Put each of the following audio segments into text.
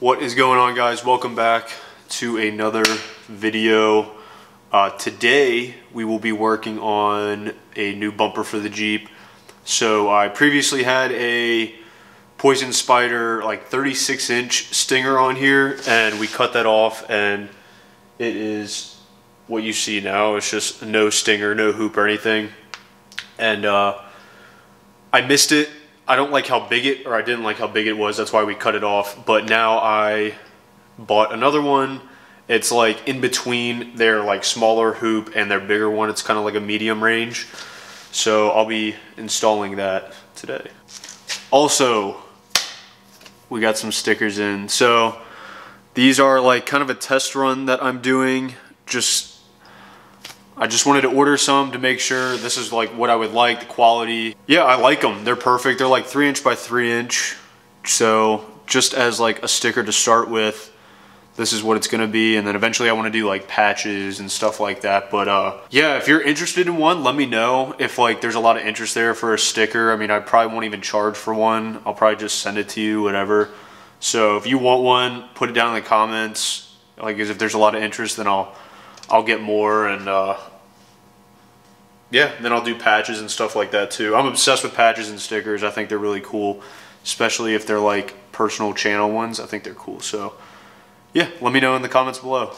What is going on, guys? Welcome back to another video. Today we will be working on a new bumper for the Jeep. So I previously had a Poison Spyder like 36-inch stinger on here, and we cut that off, and it is what you see now. It's just no stinger, no hoop or anything. And I missed it. I don't like how big it, or I didn't like how big it was. That's why we cut it off. But now I bought another one. It's like in between their like smaller hoop and their bigger one. It's kind of like a medium range. So I'll be installing that today. Also, we got some stickers in. So these are like kind of a test run that I'm doing. I just wanted to order some to make sure this is like what I would like, the quality. Yeah, I like them. They're perfect. They're like 3-inch by 3-inch. So just as like a sticker to start with, this is what it's gonna be. And then eventually I wanna do like patches and stuff like that. But yeah, if you're interested in one, let me know. If like there's a lot of interest there for a sticker. I mean, I probably won't even charge for one. I'll probably just send it to you, whatever. So if you want one, put it down in the comments. Like, if there's a lot of interest, then I'll get more, and yeah, then I'll do patches and stuff like that too. I'm obsessed with patches and stickers. I think they're really cool, especially if they're like personal channel ones. I think they're cool. So yeah, let me know in the comments below.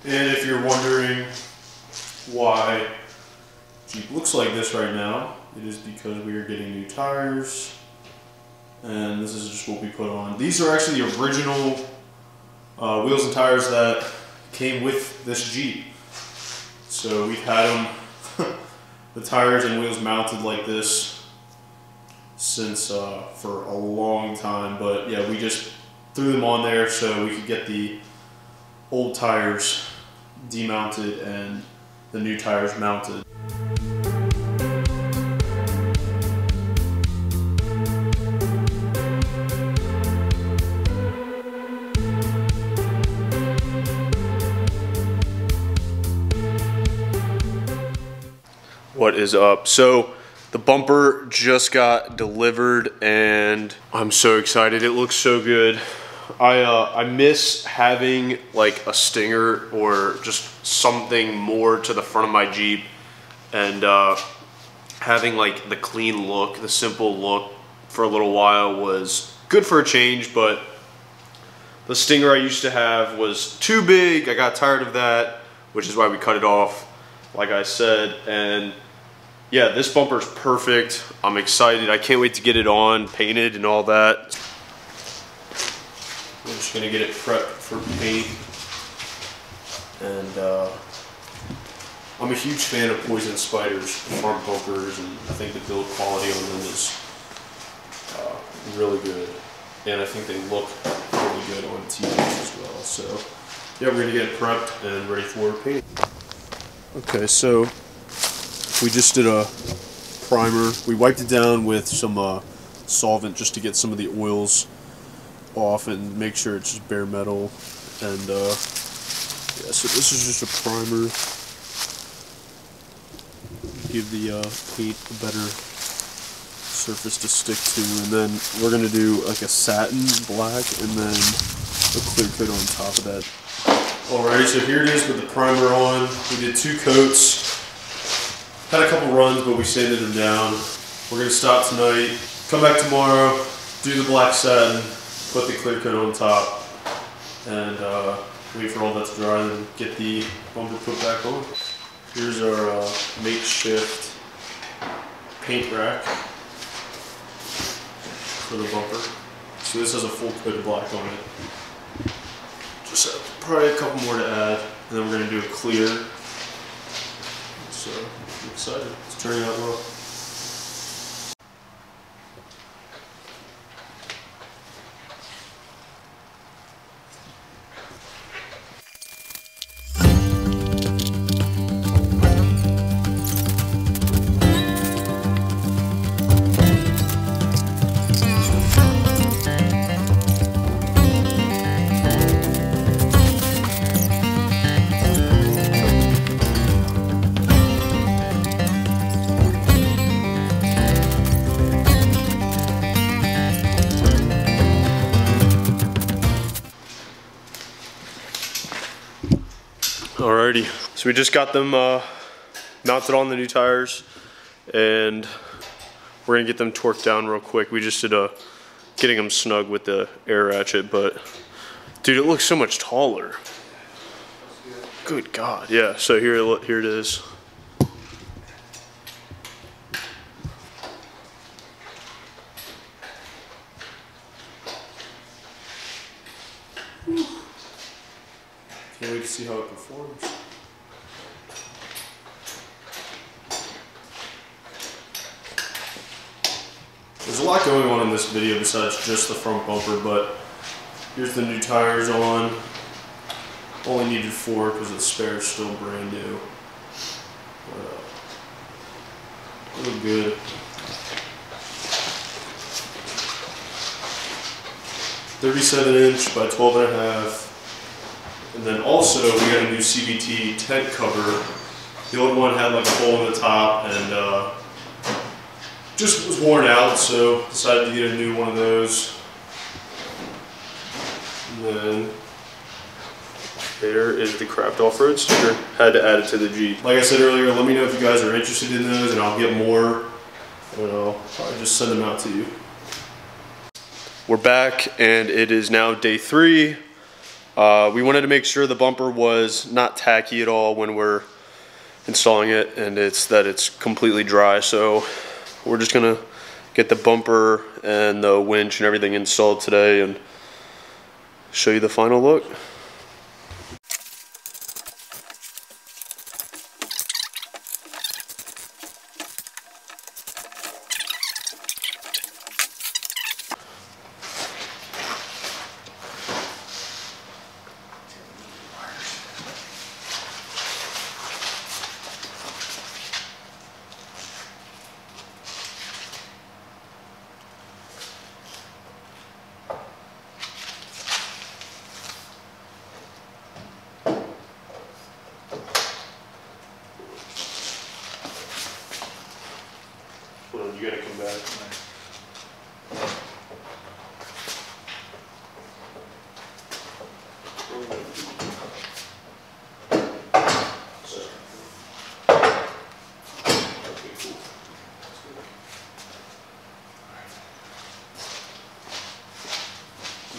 And if you're wondering why Jeep looks like this right now, it is because we are getting new tires, and this is just what we put on. These are actually the original wheels and tires that came with this Jeep. So we've had them, the tires and wheels mounted like this since for a long time, but yeah, we just threw them on there so we could get the old tires demounted and the new tires mounted. What is up? So the bumper just got delivered and I'm so excited. It looks so good. I miss having like a stinger or just something more to the front of my Jeep, and having like the clean look, the simple look for a little while was good for a change. But the stinger I used to have was too big. I got tired of that, which is why we cut it off, like I said. And yeah, this bumper is perfect. I'm excited. I can't wait to get it on, painted and all that. I'm just gonna get it prepped for paint, and I'm a huge fan of Poison Spyder's front bumpers, and I think the build quality on them is really good, and I think they look really good on TV as well. So yeah, we're gonna get it prepped and ready for paint. Okay, so we just did a primer. We wiped it down with some solvent just to get some of the oils off and make sure it's just bare metal. And yeah, so this is just a primer, give the paint a better surface to stick to, and then we're gonna do like a satin black and then a clear coat on top of that. Alrighty, so here it is with the primer on. We did 2 coats, had a couple runs, but we sanded them down. We're gonna stop tonight, come back tomorrow, do the black satin, put the clear coat on top, and wait for all that to dry, and get the bumper put back on. Here's our makeshift paint rack for the bumper. So this has a full coat of black on it. Just probably a couple more to add, and then we're going to do a clear. So I'm excited. It's turning out well. Alrighty, so we just got them mounted on the new tires, and we're gonna get them torqued down real quick. We just did getting them snug with the air ratchet, but dude, it looks so much taller. Good God, yeah. So here it is. Can't wait to see how it performs. There's a lot going on in this video besides just the front bumper, but here's the new tires on. Only needed 4 because the spare is still brand new. But, look good. .37" by 12.5". And then also we got a new CVT tent cover. The old one had like a hole in the top and just was worn out, so decided to get a new one of those. And then there is the Craft Off-Road sticker. Had to add it to the Jeep. Like I said earlier, let me know if you guys are interested in those and I'll get more. And I'll probably just send them out to you. We're back and it is now day 3. We wanted to make sure the bumper was not tacky at all when we're installing it, and it's completely dry. So we're just gonna get the bumper and the winch and everything installed today and show you the final look. You gotta come back.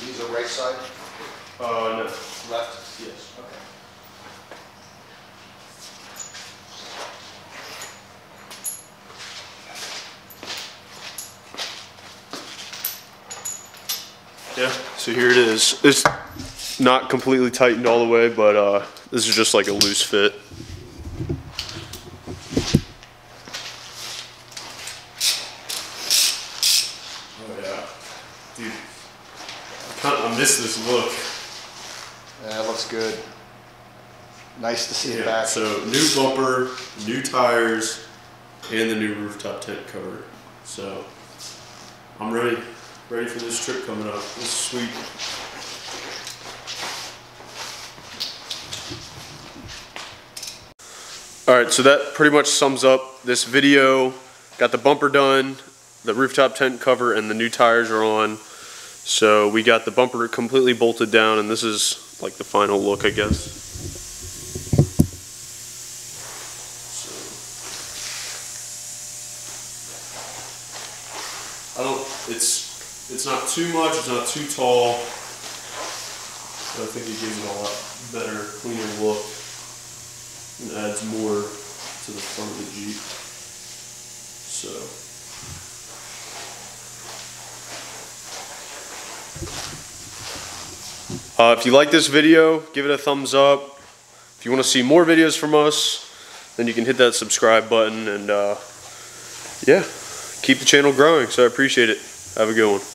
These are right side? No. Left? Yes. Okay. Yeah, so here it is. It's not completely tightened all the way, but this is just like a loose fit. Oh yeah, dude, I miss this look. Yeah, it looks good. Nice to see it back. So new bumper, new tires, and the new rooftop tent cover. So I'm ready for this trip coming up. This is sweet. Alright, so that pretty much sums up this video. Got the bumper done, the rooftop tent cover, and the new tires are on. So we got the bumper completely bolted down, and this is like the final look, I guess. It's not too much, it's not too tall. So I think it gives it a lot better, cleaner look and adds more to the front of the Jeep. So if you like this video, give it a thumbs up. If you want to see more videos from us, then you can hit that subscribe button and yeah, keep the channel growing. So I appreciate it. Have a good one.